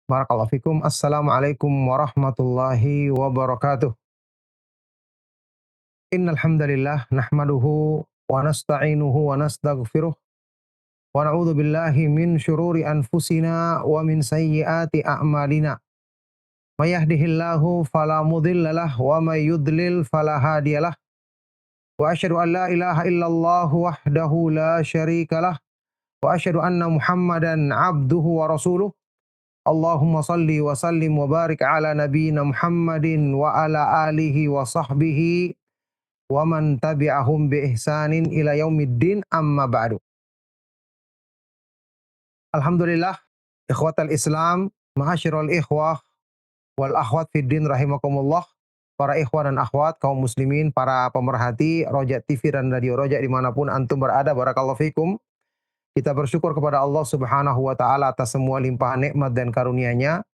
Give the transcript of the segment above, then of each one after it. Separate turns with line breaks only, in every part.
Barakallahu fikum. Assalamualaikum warahmatullahi wabarakatuh. Innal hamdalillah nahmaduhu wa nasta'inuhu wa nastaghfiruh wa na'udzu billahi min syururi anfusina wa min sayyiati a'malina. May yahdihillahu fala mudhillalah wa may yudlil fala hadiyalah. Wa asyhadu an la ilaha illallah wahdahu la syarikalah wa asyhadu anna Muhammadan abduhu wa rasuluh. Allahumma salli wa sallim wa barik ala nabiyyina Muhammadin wa ala alihi wa sahbihi wa man tabi'ahum bi ihsanin ila yaumiddin amma ba'du. Alhamdulillah, ikhwatal Islam, ma'asyiral ikhwah wal akhwat fid din rahimakumullah. Para ikhwan dan akhwat kaum muslimin, para pemerhati Roja TV dan Radio Roja dimanapun antum berada, barakallahu fikum. Kita bersyukur kepada Allah Subhanahu wa taala atas semua limpahan nikmat dan karunia-Nya,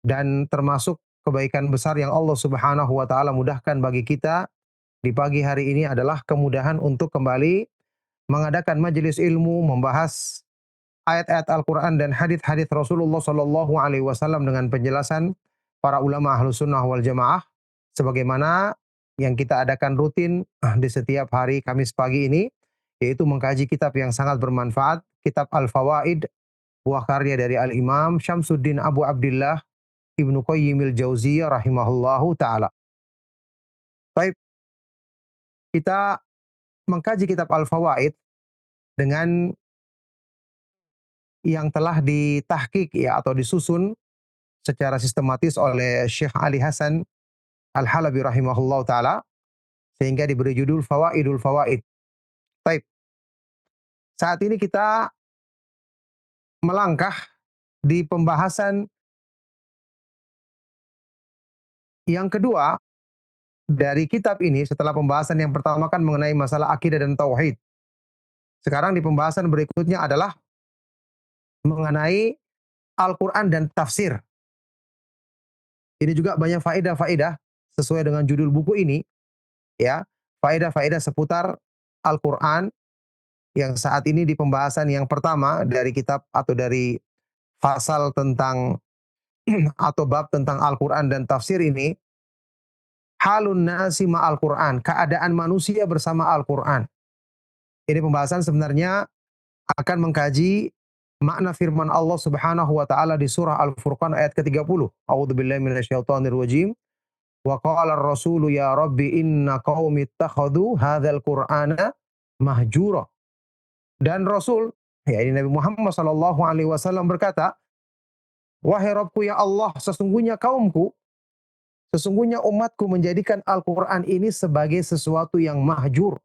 dan termasuk kebaikan besar yang Allah Subhanahu wa taala mudahkan bagi kita di pagi hari ini adalah kemudahan untuk kembali mengadakan majelis ilmu, membahas ayat-ayat Al-Quran dan hadits-hadits Rasulullah Sallallahu Alaihi Wasallam dengan penjelasan para ulama Ahlus Sunnah wal Jamaah, sebagaimana yang kita adakan rutin di setiap hari Kamis pagi ini, yaitu mengkaji kitab yang sangat bermanfaat, kitab Al-Fawaid, buah karya dari Al-Imam Syamsuddin Abu Abdillah Ibnu Qayyimil Jauziyah rahimahullahu taala. Baik, kita mengkaji kitab Al-Fawaid dengan yang telah ditahqiq ya atau disusun secara sistematis oleh Syekh Ali Hasan Al-Halabi rahimahullahu taala, sehingga diberi judul Fawaidul Fawaid. Baik, saat ini kita melangkah di pembahasan yang kedua dari kitab ini setelah pembahasan yang pertama kan mengenai masalah akidah dan tauhid. Sekarang di pembahasan berikutnya adalah mengenai Al-Quran dan tafsir. Ini juga banyak faedah-faedah sesuai dengan judul buku ini, ya. Faedah-faedah seputar Al-Quran yang saat ini di pembahasan yang pertama dari kitab atau dari fasal tentang atau bab tentang Al-Quran dan tafsir ini, halun nasi ma'al Quran, keadaan manusia bersama Al-Quran. Ini pembahasan sebenarnya akan mengkaji makna firman Allah Subhanahu wa taala di surah Al-Furqan ayat ke-30. A'udzubillahi minasyaitonir rajim. Wa qala ar-rasulu ya rabbi inna qaumi ittakhadhu hadzal qur'ana mahjura. Dan Rasul, yakni Nabi Muhammad sallallahu alaihi wasallam berkata, "Wahai Rabbku ya Allah, sesungguhnya kaumku, sesungguhnya umatku menjadikan Al-Qur'an ini sebagai sesuatu yang mahjur,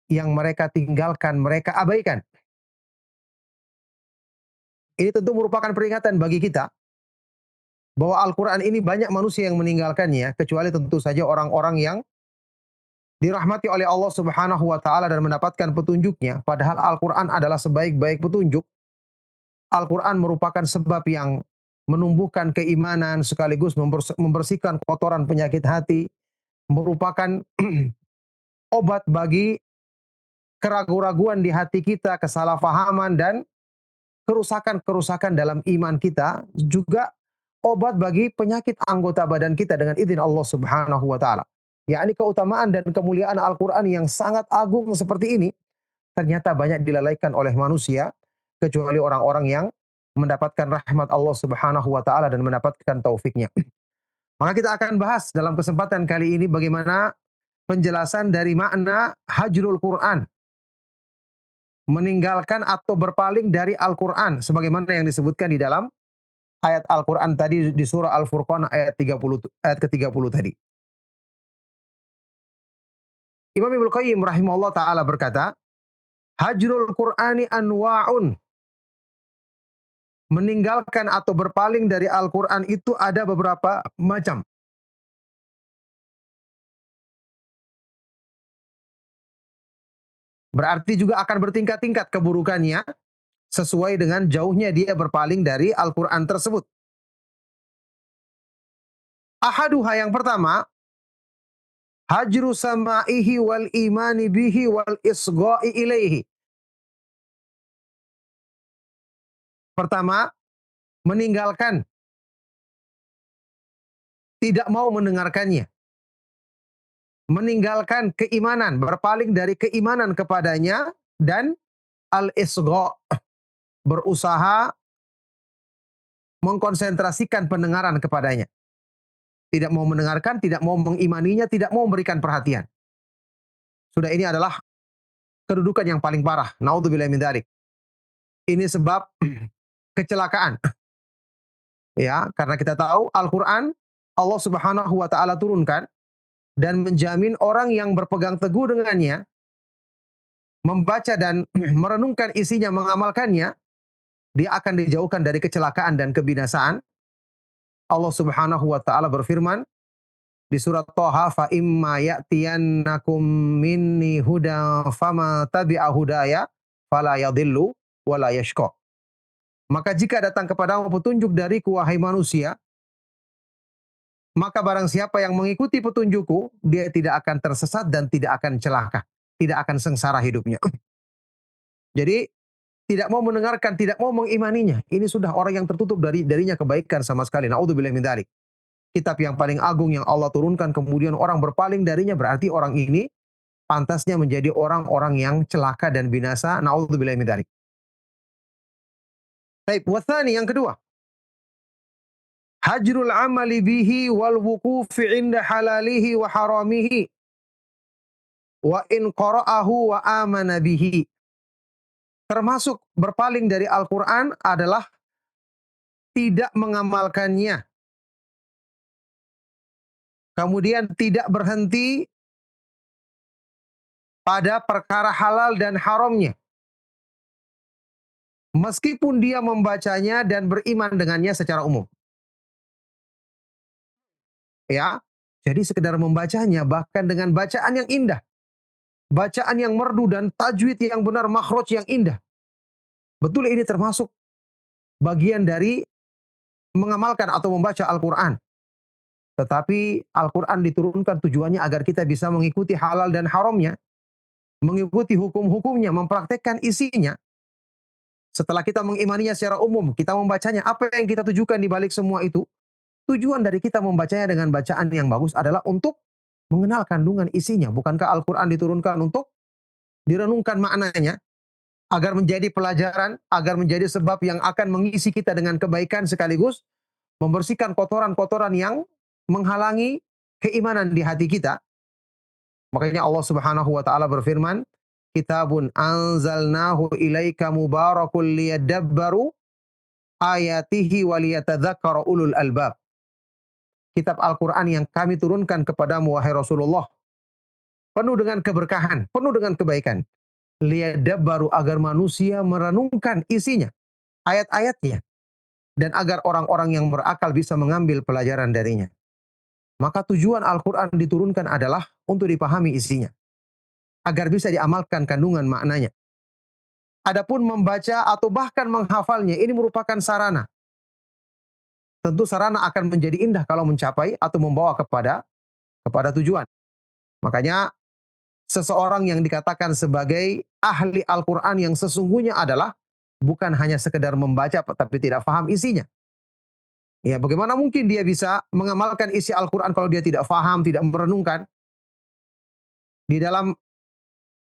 yang mereka tinggalkan, mereka abaikan." Ini tentu merupakan peringatan bagi kita bahwa Al-Qur'an ini banyak manusia yang meninggalkannya, kecuali tentu saja orang-orang yang dirahmati oleh Allah Subhanahu wa taala dan mendapatkan petunjuknya. Padahal Al-Qur'an adalah sebaik-baik petunjuk. Al-Quran merupakan sebab yang menumbuhkan keimanan sekaligus membersihkan kotoran penyakit hati, merupakan obat bagi keraguan-raguan di hati kita, kesalahpahaman dan kerusakan-kerusakan dalam iman kita, juga obat bagi penyakit anggota badan kita dengan izin Allah Subhanahu wa taala. Yakni keutamaan dan kemuliaan Al-Quran yang sangat agung seperti ini ternyata banyak dilalaikan oleh manusia, kecuali orang-orang yang mendapatkan rahmat Allah Subhanahu wa taala dan mendapatkan taufiknya. Maka kita akan bahas dalam kesempatan kali ini bagaimana penjelasan dari makna hajrul Quran, meninggalkan atau berpaling dari Al-Quran sebagaimana yang disebutkan di dalam ayat Al-Quran tadi di surah Al-Furqan ayat 30, ayat ke-30 tadi. Imam Ibnu Qayyim rahimahullah taala berkata, hajrul Qur'ani anwa'un. Meninggalkan atau berpaling dari Al-Quran itu ada beberapa macam. Berarti juga akan bertingkat-tingkat keburukannya sesuai dengan jauhnya dia berpaling dari Al-Quran tersebut. Ahaduha, yang pertama, hajru sama'ihi wal imani bihi wal isgha'i ilaihi. Pertama, meninggalkan, tidak mau mendengarkannya, meninggalkan keimanan, berpaling dari keimanan kepadanya, dan al-isgha, berusaha mengkonsentrasikan pendengaran kepadanya. Tidak mau mendengarkan, tidak mau mengimaninya, tidak mau memberikan perhatian. Sudah, ini adalah kedudukan yang paling parah. Naudzubillahi min dzalik. Ini sebab kecelakaan. Ya, karena kita tahu Al-Qur'an Allah Subhanahu wa taala turunkan dan menjamin orang yang berpegang teguh dengannya, membaca dan merenungkan isinya, mengamalkannya, dia akan dijauhkan dari kecelakaan dan kebinasaan. Allah Subhanahu wa taala berfirman di surat Thaha, "Fa imma ya'tiyannakum minni huda fama tabi'a hudaya fala yadhillu wala yashqa." Maka jika datang kepadamu petunjuk dariku wahai manusia, maka barang siapa yang mengikuti petunjukku, dia tidak akan tersesat dan tidak akan celaka, tidak akan sengsara hidupnya. Jadi tidak mau mendengarkan, tidak mau mengimaninya. Ini sudah orang yang tertutup darinya kebaikan sama sekali. Naudzubillahi min dzalik. Kitab yang paling agung yang Allah turunkan kemudian orang berpaling darinya, berarti orang ini pantasnya menjadi orang-orang yang celaka dan binasa. Naudzubillahi min dzalik. Baik, watsani, yang kedua, hajrul amali bihi wal wuqufi 'inda halalihi wa haramihi wa in qara'ahu wa amana bihi. Termasuk berpaling dari Al-Qur'an adalah tidak mengamalkannya, kemudian tidak berhenti pada perkara halal dan haramnya. Meskipun dia membacanya dan beriman dengannya secara umum. Ya, jadi sekedar membacanya bahkan dengan bacaan yang indah, bacaan yang merdu dan tajwid yang benar, makhraj yang indah. Betul, ini termasuk bagian dari mengamalkan atau membaca Al-Quran. Tetapi Al-Quran diturunkan tujuannya agar kita bisa mengikuti halal dan haramnya, mengikuti hukum-hukumnya, mempraktekkan isinya. Setelah kita mengimaninya secara umum, kita membacanya, apa yang kita tujukan di balik semua itu? Tujuan dari kita membacanya dengan bacaan yang bagus adalah untuk mengenal kandungan isinya. Bukankah Al-Quran diturunkan untuk direnungkan maknanya, agar menjadi pelajaran, agar menjadi sebab yang akan mengisi kita dengan kebaikan sekaligus membersihkan kotoran-kotoran yang menghalangi keimanan di hati kita. Makanya Allah Subhanahu wa taala berfirman, "Kitabun anzalnahu ilaika mubarakul liyadabbaru ayatihi wa liyatadzakkara ulul albab." Kitab Al-Qur'an yang kami turunkan kepadamu wahai Rasulullah, penuh dengan keberkahan, penuh dengan kebaikan. Liyadabbaru, agar manusia merenungkan isinya, ayat-ayatnya, dan agar orang-orang yang berakal bisa mengambil pelajaran darinya. Maka tujuan Al-Quran diturunkan adalah untuk dipahami isinya, agar bisa diamalkan kandungan maknanya. Adapun membaca atau bahkan menghafalnya, ini merupakan sarana. Tentu sarana akan menjadi indah kalau mencapai atau membawa kepada tujuan. Makanya seseorang yang dikatakan sebagai ahli Al-Quran yang sesungguhnya adalah bukan hanya sekedar membaca tapi tidak paham isinya. Ya, bagaimana mungkin dia bisa mengamalkan isi Al-Quran kalau dia tidak faham, tidak merenungkan? Di dalam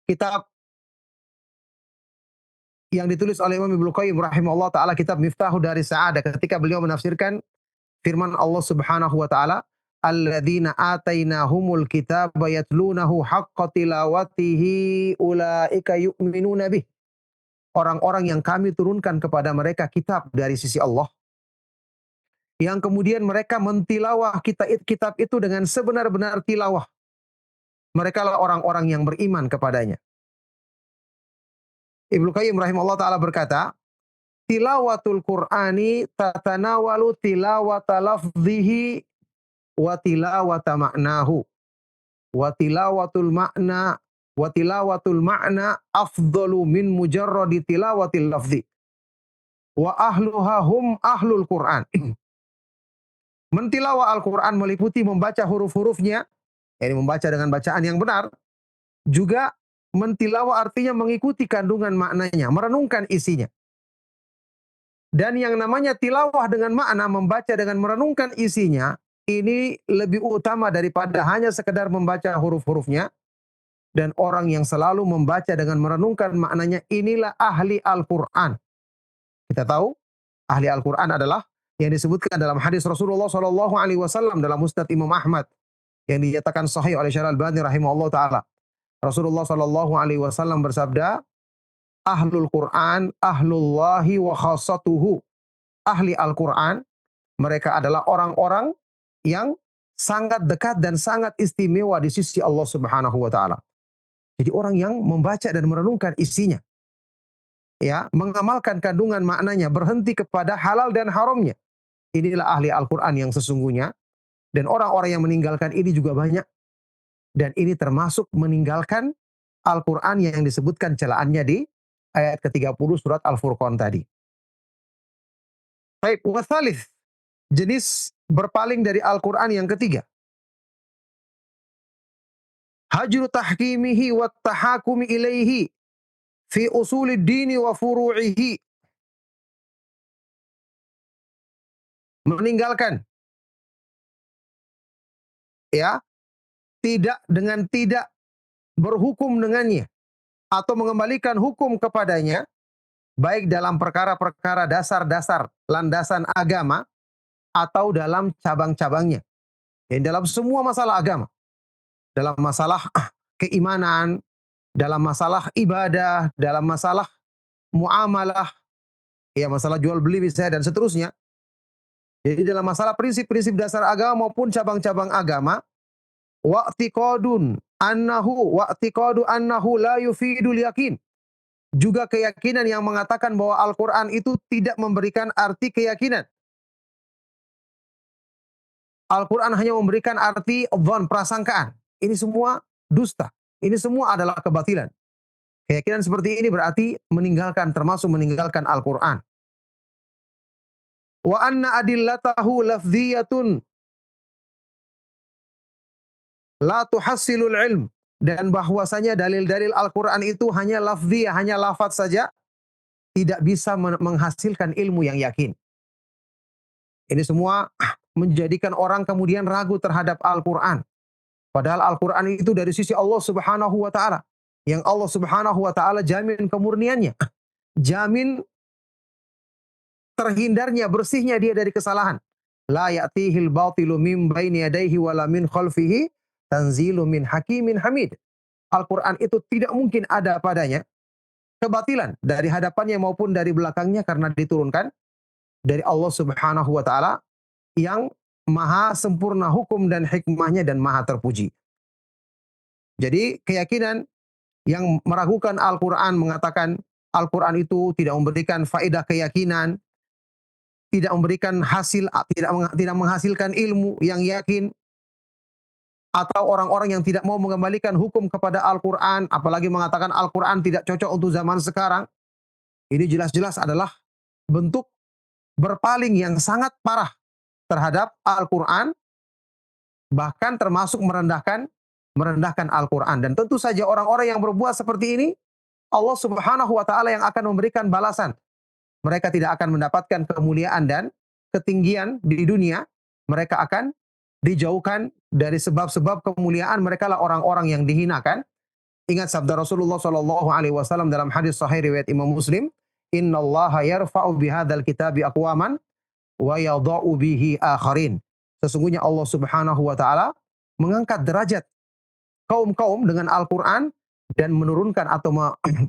kitab yang ditulis oleh Imam Ibnu Qayyim rahimahullah taala, kitab Miftahu Daris Sa'adah, ketika beliau menafsirkan firman Allah Subhanahu wa taala, "Alladzina atainahumul kitaba yatlunahu haqqa tilawatihi ulaika yu'minuna bih." Orang-orang yang kami turunkan kepada mereka kitab dari sisi Allah, yang kemudian mereka mentilawah kitab itu dengan sebenar-benar tilawah. Mereka lah orang-orang yang beriman kepadanya. Ibnu Qayyim rahimahullah taala berkata, tilawatul Qur'ani tatanawalu tilawata lafdhihi wa tilawata ma'nahu. Wa tilawatul ma'na afdalu min mujarradi tilawatil lafzi. Wa ahluha hum ahlul Qur'an. Mentilawah Al-Quran meliputi membaca huruf-hurufnya, yakni membaca dengan bacaan yang benar, juga mentilawah artinya mengikuti kandungan maknanya, merenungkan isinya. Dan yang namanya tilawah dengan makna, membaca dengan merenungkan isinya, ini lebih utama daripada hanya sekedar membaca huruf-hurufnya. Dan orang yang selalu membaca dengan merenungkan maknanya, inilah ahli Al-Quran. Kita tahu, ahli Al-Quran adalah yang disebutkan dalam hadis Rasulullah SAW dalam Musnad Imam Ahmad yang dinyatakan sahih oleh Syekh Al-Albani rahimahullah taala. Rasulullah SAW bersabda, ahlul Quran, ahlullahi wa khassatuhu. Ahli Al-Quran, mereka adalah orang-orang yang sangat dekat dan sangat istimewa di sisi Allah Subhanahu wa taala. Jadi orang yang membaca dan merenungkan isinya, ya, mengamalkan kandungan maknanya, berhenti kepada halal dan haramnya. Inilah ahli Al-Quran yang sesungguhnya. Dan orang-orang yang meninggalkan ini juga banyak. Dan ini termasuk meninggalkan Al-Quran yang disebutkan celaannya di ayat ke-30 surat Al-Furqan tadi. Baik, wasalith, jenis berpaling dari Al-Quran yang ketiga. Hajru tahkimihi wa tahakumi ilaihi fi usulid dini wa furu'ihi. Meninggalkan, ya, tidak berhukum dengannya atau mengembalikan hukum kepadanya, baik dalam perkara-perkara dasar-dasar landasan agama atau dalam cabang-cabangnya. Ya, dalam semua masalah agama, dalam masalah keimanan, dalam masalah ibadah, dalam masalah muamalah, ya, masalah jual beli misalnya dan seterusnya. Jadi dalam masalah prinsip-prinsip dasar agama maupun cabang-cabang agama, wa'tiqadu annahu la yufidul yakin. Juga keyakinan yang mengatakan bahwa Al-Quran itu tidak memberikan arti keyakinan. Al-Quran hanya memberikan arti dhon, prasangkaan. Ini semua dusta. Ini semua adalah kebatilan. Keyakinan seperti ini berarti meninggalkan, termasuk meninggalkan Al-Quran. Wa anna adillatahu lafdhiyatun la tuhassilul ilm. Dan bahwasanya dalil-dalil Al-Quran itu hanya lafdhiyah, hanya lafaz saja, tidak bisa menghasilkan ilmu yang yakin. Ini semua menjadikan orang kemudian ragu terhadap Al-Quran. Padahal Al-Quran itu dari sisi Allah Subhanahu wa taala, yang Allah Subhanahu wa taala jamin kemurniannya, jamin terhindarnya, bersihnya dia dari kesalahan. La ya'tihil batilu min baini yadayhi wala min khalfihi, tanzilu min hakimin hamid. Al-Quran itu tidak mungkin ada padanya kebatilan dari hadapannya maupun dari belakangnya, karena diturunkan dari Allah Subhanahu wa taala yang maha sempurna hukum dan hikmahnya dan maha terpuji. Jadi keyakinan yang meragukan Al-Quran, mengatakan Al-Quran itu tidak memberikan faedah keyakinan, tidak memberikan hasil, tidak menghasilkan ilmu yang yakin, atau orang-orang yang tidak mau mengembalikan hukum kepada Al-Quran, apalagi mengatakan Al-Quran tidak cocok untuk zaman sekarang, ini jelas-jelas adalah bentuk berpaling yang sangat parah terhadap Al-Quran, bahkan termasuk merendahkan Al-Quran. Dan tentu saja orang-orang yang berbuat seperti ini, Allah Subhanahu wa taala yang akan memberikan balasan. Mereka tidak akan mendapatkan kemuliaan dan ketinggian di dunia. Mereka akan dijauhkan dari sebab-sebab kemuliaan. Mereka lah orang-orang yang dihinakan. Ingat sabda Rasulullah SAW dalam hadis sahih riwayat Imam Muslim, Innallaha yarfa'u bihadzal kitabi aqwaman wa yadha'u bihi akharin. Sesungguhnya Allah Subhanahu wa taala mengangkat derajat kaum-kaum dengan Al-Quran dan menurunkan atau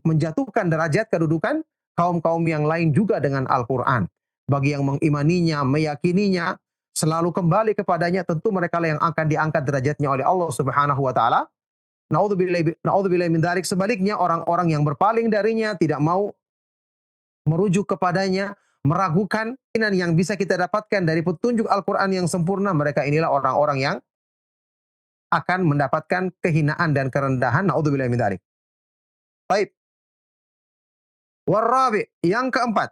menjatuhkan derajat kedudukan kaum-kaum yang lain juga dengan Al-Quran. Bagi yang mengimaninya, meyakininya, selalu kembali kepadanya, tentu mereka lah yang akan diangkat derajatnya oleh Allah Subhanahu wa taala. Naudzubillahi min dzalik. Sebaliknya, orang-orang yang berpaling darinya, tidak mau merujuk kepadanya, meragukan yang bisa kita dapatkan dari petunjuk Al-Quran yang sempurna, mereka inilah orang-orang yang akan mendapatkan kehinaan dan kerendahan. Naudzubillahi min dzalik. Baik. Warabi, yang keempat.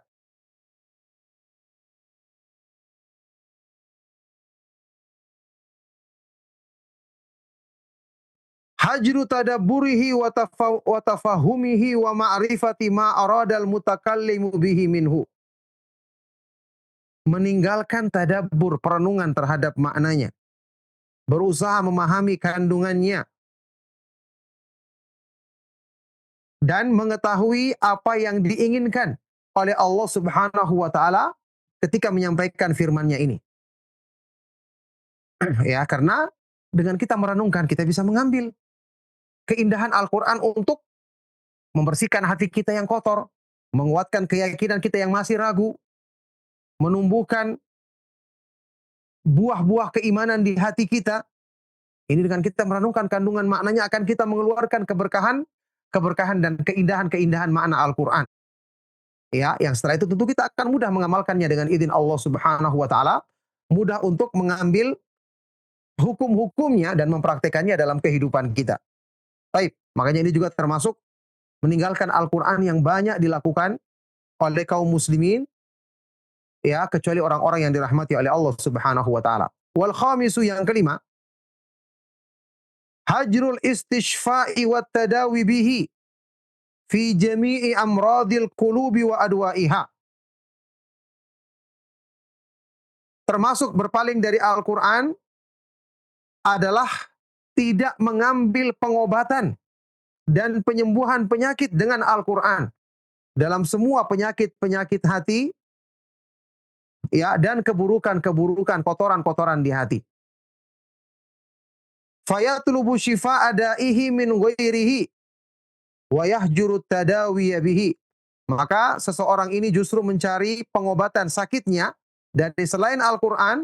Hajru tadabburihi wa tafahumihi wa ma'rifati ma aradal mutakallimu bihi minhu. meninggalkan tadabbur, perenungan terhadap maknanya, berusaha memahami kandungannya, dan mengetahui apa yang diinginkan oleh Allah Subhanahu wa taala ketika menyampaikan firman-Nya ini. Ya, karena dengan kita merenungkan kita bisa mengambil keindahan Al-Qur'an untuk membersihkan hati kita yang kotor, menguatkan keyakinan kita yang masih ragu, menumbuhkan buah-buah keimanan di hati kita. Ini dengan kita merenungkan kandungan maknanya akan kita mengeluarkan keberkahan, keberkahan dan keindahan-keindahan makna Al-Qur'an. Ya, yang setelah itu tentu kita akan mudah mengamalkannya dengan izin Allah Subhanahu wa taala, mudah untuk mengambil hukum-hukumnya dan mempraktekannya dalam kehidupan kita. Baik, makanya ini juga termasuk meninggalkan Al-Qur'an yang banyak dilakukan oleh kaum muslimin, ya, kecuali orang-orang yang dirahmati oleh Allah Subhanahu wa taala. Wal khamisu, yang kelima, hajrul istishfa'i wat tadawi bihi fi jami'i amradil qulubi wa adwa'iha. Termasuk berpaling dari Al-Qur'an adalah tidak mengambil pengobatan dan penyembuhan penyakit dengan Al-Qur'an. Dalam semua penyakit-penyakit hati, ya, dan keburukan-keburukan, kotoran-kotoran di hati. Fayatlubu shifa'a da'ihi min ghairihi wa yahjuru tadawiya bihi. Maka seseorang ini justru mencari pengobatan sakitnya dari selain Al-Qur'an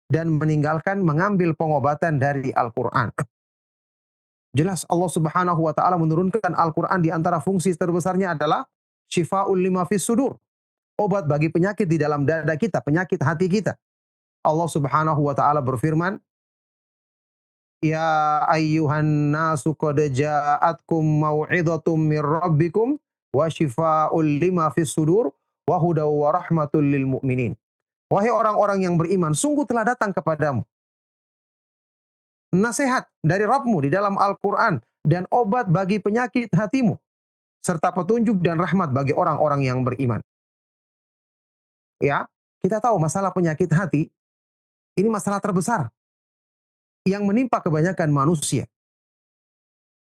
dan meninggalkan mengambil pengobatan dari Al-Qur'an. Jelas Allah Subhanahu wa taala menurunkan Al-Qur'an di antara fungsi terbesarnya adalah syifa'ul lima fis sudur. Obat bagi penyakit di dalam dada kita, penyakit hati kita. Allah Subhanahu wa taala berfirman, "Ya ayyuhan nasu qad ja'atkum mau'izatum mir rabbikum wa syifaa'ul lima fis sudur wa hudaw wa rahmatul lil mu'minin." Wahai orang-orang yang beriman, sungguh telah datang kepadamu nasihat dari Rabbmu di dalam Al-Qur'an dan obat bagi penyakit hatimu serta petunjuk dan rahmat bagi orang-orang yang beriman. Ya, kita tahu masalah penyakit hati ini masalah terbesar yang menimpa kebanyakan manusia.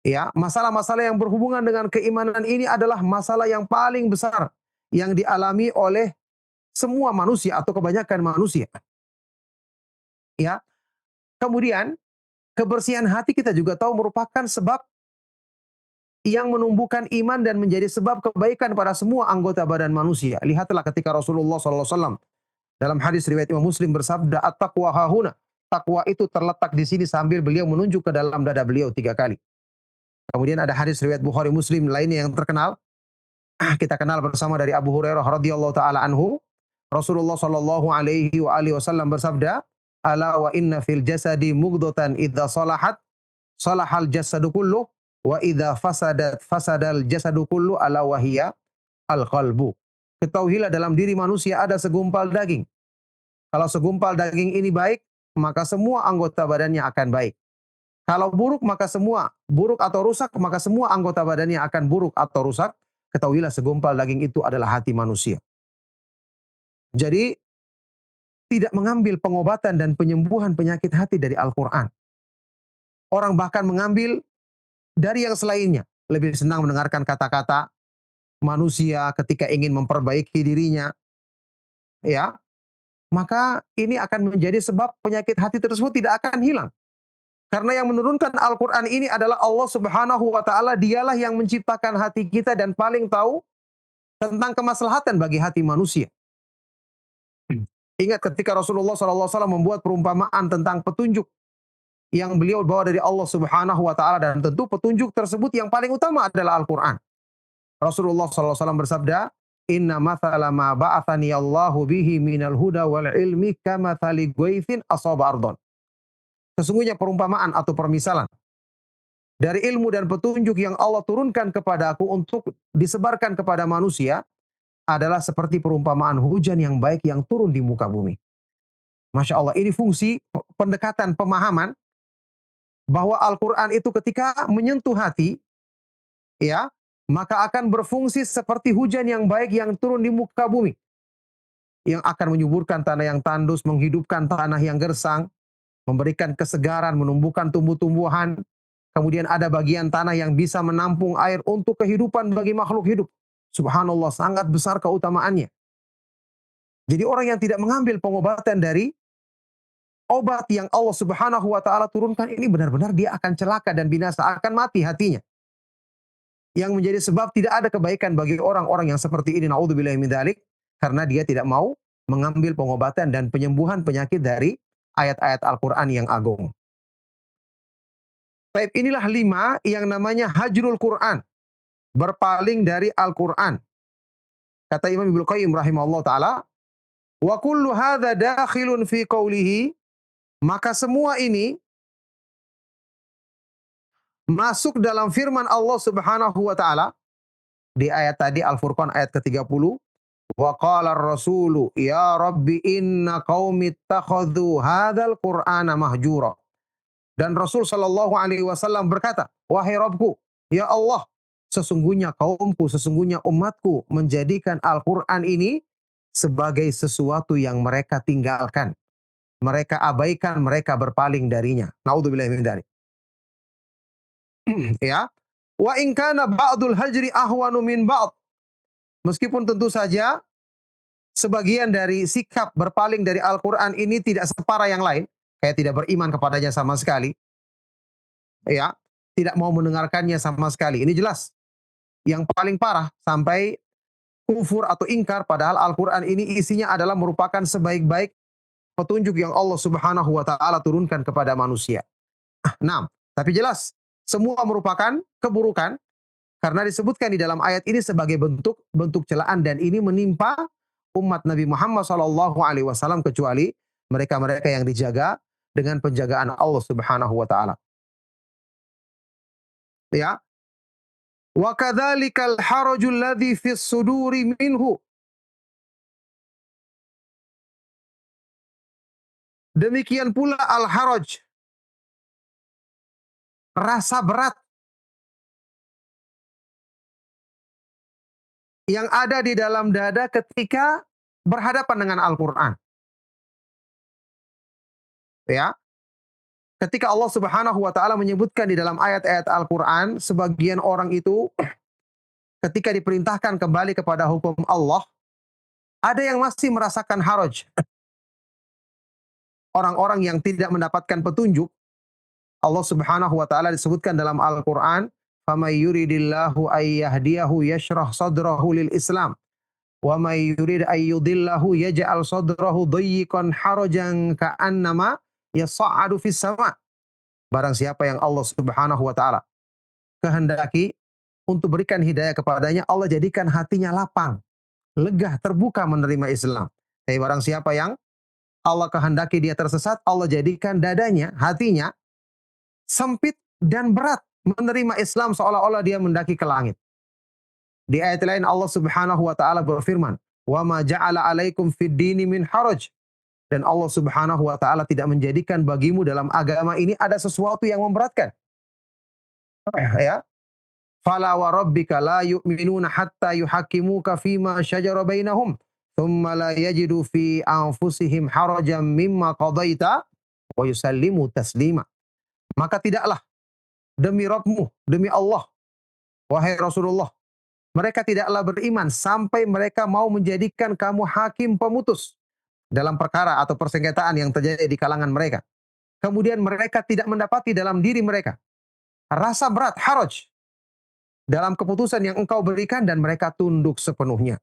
Ya, masalah-masalah yang berhubungan dengan keimanan ini adalah masalah yang paling besar yang dialami oleh semua manusia atau kebanyakan manusia. Ya, kemudian kebersihan hati kita juga tahu merupakan sebab yang menumbuhkan iman dan menjadi sebab kebaikan pada semua anggota badan manusia. Lihatlah ketika Rasulullah SAW dalam hadis riwayat Imam Muslim bersabda, "At-taqwa hahuna." Takwa itu terletak di sini, sambil beliau menunjuk ke dalam dada beliau 3 kali. Kemudian ada hadis riwayat Bukhari Muslim lainnya yang terkenal, kita kenal bersama dari Abu Hurairah radhiyallahu taala anhu. Rasulullah sallallahu alaihi wa alihi wasallam bersabda, "Ala wa inna fil jasadi mughdatan idza salahat salahal jasadu kullu wa idza fasadat fasadal jasadu kullu ala wa hiya al qalbu." Ketahuilah dalam diri manusia ada segumpal daging. Kalau segumpal daging ini baik, maka semua anggota badannya akan baik. Kalau buruk, maka semua buruk atau rusak, maka semua anggota badannya akan buruk atau rusak. Ketahuilah segumpal daging itu adalah hati manusia. Jadi, tidak mengambil pengobatan dan penyembuhan penyakit hati dari Al-Quran. Orang bahkan mengambil dari yang selainnya. Lebih senang mendengarkan kata-kata manusia ketika ingin memperbaiki dirinya. Ya, maka ini akan menjadi sebab penyakit hati tersebut tidak akan hilang. Karena yang menurunkan Al-Quran ini adalah Allah Subhanahu wa taala, dialah yang menciptakan hati kita dan paling tahu tentang kemaslahatan bagi hati manusia. Ingat ketika Rasulullah SAW membuat perumpamaan tentang petunjuk yang beliau bawa dari Allah Subhanahu wa taala, dan tentu petunjuk tersebut yang paling utama adalah Al-Quran. Rasulullah SAW bersabda, "Inna mathala ma ba'athani Allahu bihi minal huda wal ilmi kamathali ghaithin asaba ardon." Sesungguhnya perumpamaan atau permisalan dari ilmu dan petunjuk yang Allah turunkan kepada aku untuk disebarkan kepada manusia adalah seperti perumpamaan hujan yang baik yang turun di muka bumi. Masya Allah, ini fungsi pendekatan pemahaman bahwa Al-Quran itu ketika menyentuh hati, ya, maka akan berfungsi seperti hujan yang baik yang turun di muka bumi. yang akan menyuburkan tanah yang tandus, menghidupkan tanah yang gersang, memberikan kesegaran, menumbuhkan tumbuh-tumbuhan. Kemudian ada bagian tanah yang bisa menampung air untuk kehidupan bagi makhluk hidup. Subhanallah, sangat besar keutamaannya. Jadi orang yang tidak mengambil pengobatan dari obat yang Allah Subhanahu wa taala turunkan ini, benar-benar dia akan celaka dan binasa, akan mati hatinya. Yang menjadi sebab tidak ada kebaikan bagi orang-orang yang seperti ini, naudzubillahi min dzalik, karena dia tidak mau mengambil pengobatan dan penyembuhan penyakit dari ayat-ayat Al-Qur'an yang agung. Baik, inilah 5 yang namanya hajrul Qur'an, berpaling dari Al-Qur'an. Kata Imam Ibnu Qayyim rahimahullah taala, "Wa kullu hadza dakhilun fi qoulihi", maka semua ini masuk dalam firman Allah Subhanahu wa taala di ayat tadi Al-Furqan ayat ke-30, "Wa qala ar-rasulu ya rabbi inna qaumi ittakhadhu hadzal qur'ana mahjura." Dan Rasul sallallahu alaihi wasallam berkata, "Wahai Rabbku, ya Allah, sesungguhnya kaumku, sesungguhnya umatku menjadikan Al-Qur'an ini sebagai sesuatu yang mereka tinggalkan. Mereka abaikan, mereka berpaling darinya." Naudzubillahi min dzalik. Ya. Wa in kana ba'dul hajri ahwanu min ba'd. Meskipun tentu saja sebagian dari sikap berpaling dari Al-Qur'an ini tidak separah yang lain, kayak tidak beriman kepadanya sama sekali, ya, tidak mau mendengarkannya sama sekali. Ini jelas yang paling parah sampai kufur atau ingkar, padahal Al-Qur'an ini isinya adalah merupakan sebaik-baik petunjuk yang Allah Subhanahu wa taala turunkan kepada manusia. Nah, tapi jelas semua merupakan keburukan karena disebutkan di dalam ayat ini sebagai bentuk bentuk celaan, dan ini menimpa umat Nabi Muhammad sallallahu alaihi wasallam, kecuali mereka-mereka yang dijaga dengan penjagaan Allah Subhanahu wa taala. Ya. Wa kadzalikal harajul ladzi fis suduri minhu. Demikian pula al-haraj, rasa berat yang ada di dalam dada ketika berhadapan dengan Al-Qur'an. Ya. Ketika Allah Subhanahu wa taala menyebutkan di dalam ayat-ayat Al-Qur'an, sebagian orang itu ketika diperintahkan kembali kepada hukum Allah, ada yang masih merasakan haraj. Orang-orang yang tidak mendapatkan petunjuk, Allah Subhanahu wa taala disebutkan dalam Al-Qur'an, "Faman yuridillahu ay yahdiyahu yashrah sadrahu lil Islam, wa may yurid ay yudillahu yaj'al sadrahu dayyiqan harajan ka'annama yas'adu fis sama'." Barang siapa yang Allah Subhanahu wa taala kehendaki untuk berikan hidayah kepadanya, Allah jadikan hatinya lapang, legah, terbuka menerima Islam. Tapi barang siapa yang Allah kehendaki dia tersesat, Allah jadikan dadanya, hatinya sempit dan berat menerima Islam, seolah-olah dia mendaki ke langit. Di ayat lain Allah Subhanahu wa taala berfirman, "Wa ma ja'ala 'alaikum fid dini min haraj." Dan Allah Subhanahu wa taala tidak menjadikan bagimu dalam agama ini ada sesuatu yang memberatkan. Ya. "Fala wa rabbika la yu'minuna hatta yuhakkimuka fima syajara bainahum, thumma la yajidu fi anfusihim harajan mimma qadaita wa yusallimu taslima." Maka tidaklah, demi Rabbmu, demi Allah, wahai Rasulullah, mereka tidaklah beriman sampai mereka mau menjadikan kamu hakim pemutus dalam perkara atau persengketaan yang terjadi di kalangan mereka. Kemudian mereka tidak mendapati dalam diri mereka rasa berat, haraj, dalam keputusan yang engkau berikan, dan mereka tunduk sepenuhnya.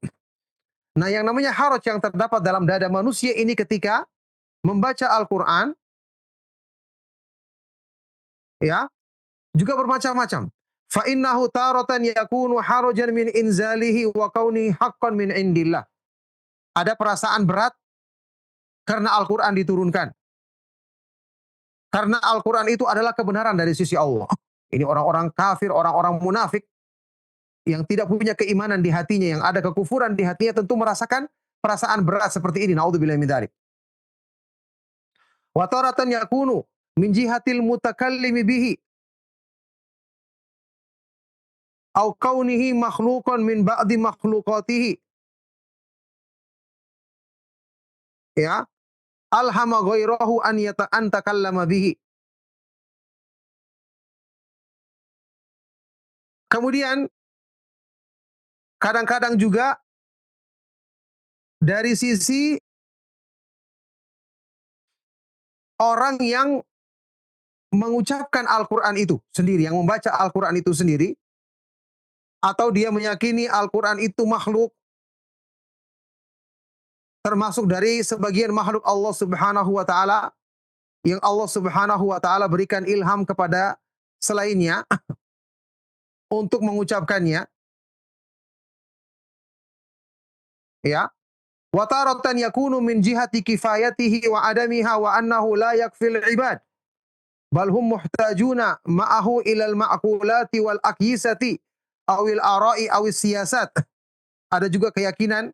Nah, yang namanya haraj yang terdapat dalam dada manusia ini ketika membaca Al-Quran, ya, juga bermacam-macam. Fa innahu taratan yakunu harajan min inzalihi wa kauni haqqan min indillah. Ada perasaan berat karena Al-Quran diturunkan. Karena Al-Quran itu adalah kebenaran dari sisi Allah. Ini orang-orang kafir, orang-orang munafik yang tidak punya keimanan di hatinya, yang ada kekufuran di hatinya, tentu merasakan perasaan berat seperti ini. Naudzubillahi min dzalik. Wa taratan yakunu min jihatil mutakallimi bihi au kaunihi makhluqan min ba'di makhluqatihi. ya, alhama ghairahu an takallama bihi. Kemudian kadang-kadang juga dari sisi orang yang mengucapkan Al-Quran itu sendiri, yang membaca Al-Quran itu sendiri, atau dia meyakini Al-Quran itu makhluk, termasuk dari sebagian makhluk Allah Subhanahu wa taala yang Allah Subhanahu wa taala berikan ilham kepada selainnya untuk mengucapkannya, ya. Wa taratan yakunu min jihati kifayatihi wa adamiha wa annahu la yakfil ibad bal hum muhtajuna ma'ahu ilal ma'kulati wal akyisati awil ara'i awis siyasat. Ada juga keyakinan,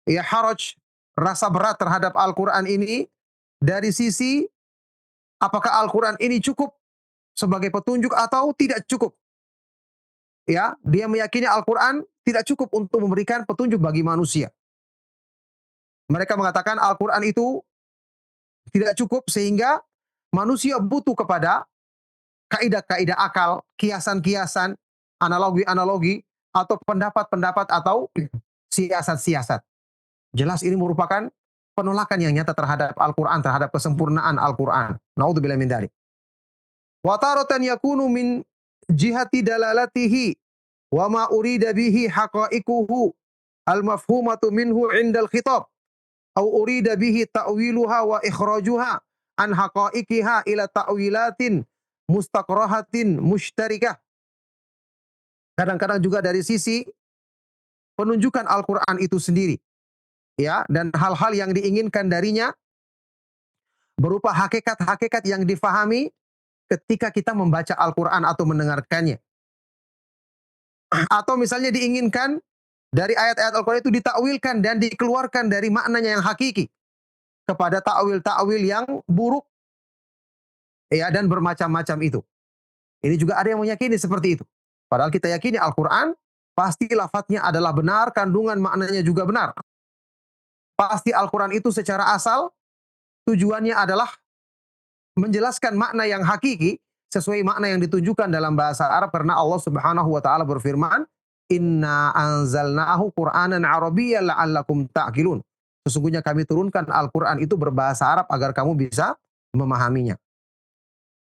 ya, haraj, rasa berat terhadap Al-Quran ini dari sisi apakah Al-Quran ini cukup sebagai petunjuk atau tidak cukup. Ya, dia meyakini Al-Quran tidak cukup untuk memberikan petunjuk bagi manusia. Mereka mengatakan Al-Quran itu tidak cukup sehingga manusia butuh kepada kaidah-kaidah akal, kiasan-kiasan, analogi-analogi, atau pendapat-pendapat atau siasat-siasat. Jelas ini merupakan penolakan yang nyata terhadap Al-Quran, terhadap kesempurnaan Al-Quran. Naudzubillah min dzalik. Wa taratan yakunu min jihati dalalatihi wa ma urida bihi haqa'iquhu al-mafhumatu minhu 'inda al-khitab aw urida bihi ta'wiluha wa ikhrajuha an haqa'iqiha ila ta'wilatin mustaqrahatin mushtarikah. Kadang-kadang juga dari sisi penunjukan Al-Quran itu sendiri, ya, dan hal-hal yang diinginkan darinya berupa hakikat-hakikat yang difahami ketika kita membaca Al-Quran atau mendengarkannya. Atau misalnya diinginkan dari ayat-ayat Al-Quran itu ditakwilkan dan dikeluarkan dari maknanya yang hakiki kepada takwil-takwil yang buruk, ya, dan bermacam-macam itu. Ini juga ada yang meyakini seperti itu. Padahal kita yakini Al-Quran pasti lafadznya adalah benar, kandungan maknanya juga benar. Pasti Al-Quran itu secara asal tujuannya adalah menjelaskan makna yang hakiki sesuai makna yang ditunjukkan dalam bahasa Arab, karena Allah Subhanahu wa taala berfirman, "Inna anzalnahu Qur'anan Arabiyyan la'allakum ta'qilun." Sesungguhnya kami turunkan Al-Qur'an itu berbahasa Arab agar kamu bisa memahaminya.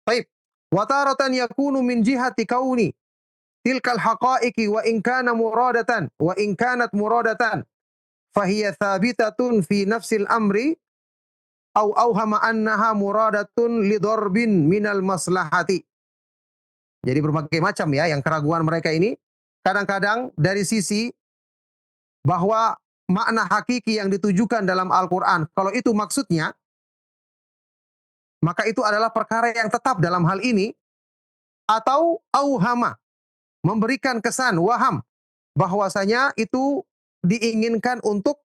Baik. Wa taratan yakunu min jihati kauni tilkal haqa'iqi wa in kana muradatan wa in kanat muradatan fahiya thabitatun fi nafsil amri au auhama annaha muradatun lidarbin minal maslahati. Jadi berbagai macam, ya, yang keraguan mereka ini. Kadang-kadang dari sisi bahwa makna hakiki yang ditujukan dalam Al-Quran, kalau itu maksudnya, maka itu adalah perkara yang tetap dalam hal ini, atau auhama, memberikan kesan, waham, bahwasanya itu diinginkan untuk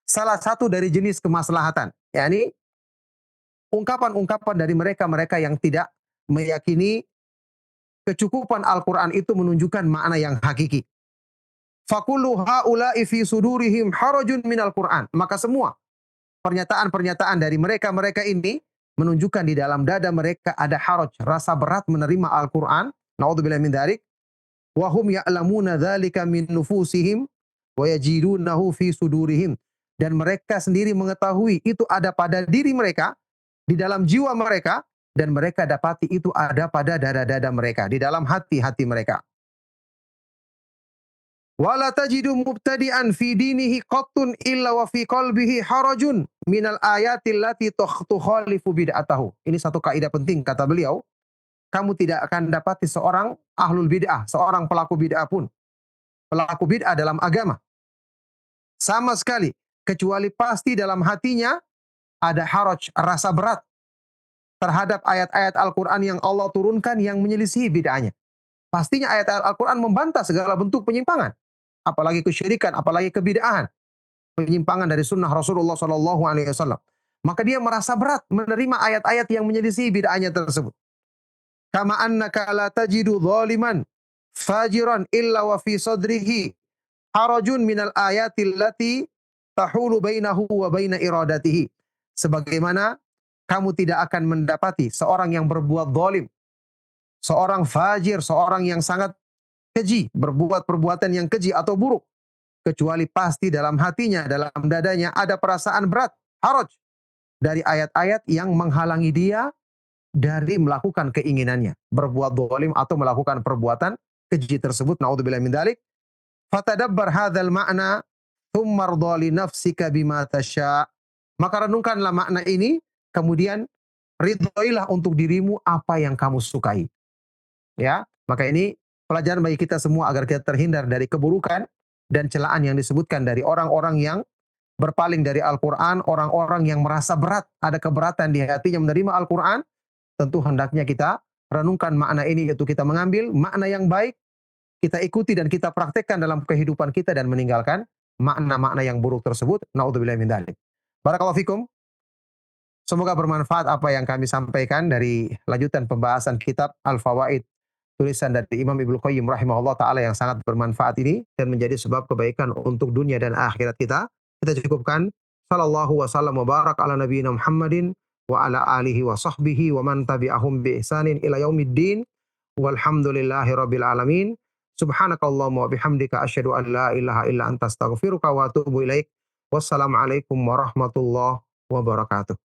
salah satu dari jenis kemaslahatan. Yani ungkapan-ungkapan dari mereka-mereka yang tidak meyakini kecukupan Al-Quran itu menunjukkan makna yang hakiki. Fakullu haula'i fi sudurihim harajun minal Quran. Maka semua pernyataan-pernyataan dari mereka-mereka ini menunjukkan di dalam dada mereka ada haraj, rasa berat menerima Al-Quran. Na'udzubillah min dzalik. Wa hum ya'lamuna dzalika min nufusihim wa yajidunahu fi sudurihim. Dan mereka sendiri mengetahui itu ada pada diri mereka, di dalam jiwa mereka, dan mereka dapati itu ada pada dada-dada mereka, di dalam hati-hati mereka. Wala tajidu mubtadi'an fi dinihi qattun illa wa fi qalbihi harajun minal ayatil lati tukhalifu bid'atahu. Ini satu kaidah penting kata beliau. Kamu tidak akan dapati seorang ahlul bid'ah, seorang pelaku bid'ah pun, pelaku bid'ah dalam agama, sama sekali, kecuali pasti dalam hatinya ada haraj, rasa berat terhadap ayat-ayat Al-Quran yang Allah turunkan yang menyelisihi bid'ahnya. Pastinya ayat-ayat Al-Quran membantah segala bentuk penyimpangan, apalagi kesyirikan, apalagi kebid'ahan, penyimpangan dari sunnah Rasulullah SAW. Maka dia merasa berat menerima ayat-ayat yang menyelisihi bid'ahnya tersebut. Kama annaka la tajidu zaliman fajiran illa wa fi sadrihi harajun minal ayatil lati tahulu bainahu wa baina iradatihi. Sebagaimana kamu tidak akan mendapati seorang yang berbuat zalim, seorang fajir, seorang yang sangat keji, berbuat perbuatan yang keji atau buruk, kecuali pasti dalam hatinya, dalam dadanya ada perasaan berat, haraj dari ayat-ayat yang menghalangi dia dari melakukan keinginannya, berbuat zalim atau melakukan perbuatan keji tersebut. Naudzubillah min dzalik. Fatadabbar hadzal ma'na tsumma ardha li nafsika bima tasya. Maka renungkanlah makna ini, kemudian ridhoilah untuk dirimu apa yang kamu sukai. Ya, maka ini pelajaran bagi kita semua agar kita terhindar dari keburukan dan celaan yang disebutkan dari orang-orang yang berpaling dari Al-Quran, orang-orang yang merasa berat, ada keberatan di hatinya menerima Al-Quran. Tentu hendaknya kita renungkan makna ini, yaitu kita mengambil makna yang baik, kita ikuti dan kita praktekkan dalam kehidupan kita dan meninggalkan makna-makna yang buruk tersebut. Naudzubillah min dzalik. Barakallahu fikum. Semoga bermanfaat apa yang kami sampaikan dari lanjutan pembahasan kitab Al-Fawaid, tulisan dari Imam Ibnu Qayyim rahimahullah taala, yang sangat bermanfaat ini dan menjadi sebab kebaikan untuk dunia dan akhirat kita. Kita cukupkan. Sallallahu wasallam wa barak ala nabiyina Muhammadin wa ala alihi wa sahbihi wa man tabi'ahum bi ihsanin ila yaumiddin. Walhamdulillahi rabbil alamin. Subhanakallahumma wa bihamdika asyhadu an la ilaha illa anta astaghfiruka wa atubu ilaik. Wassalamualaikum warahmatullahi wabarakatuh.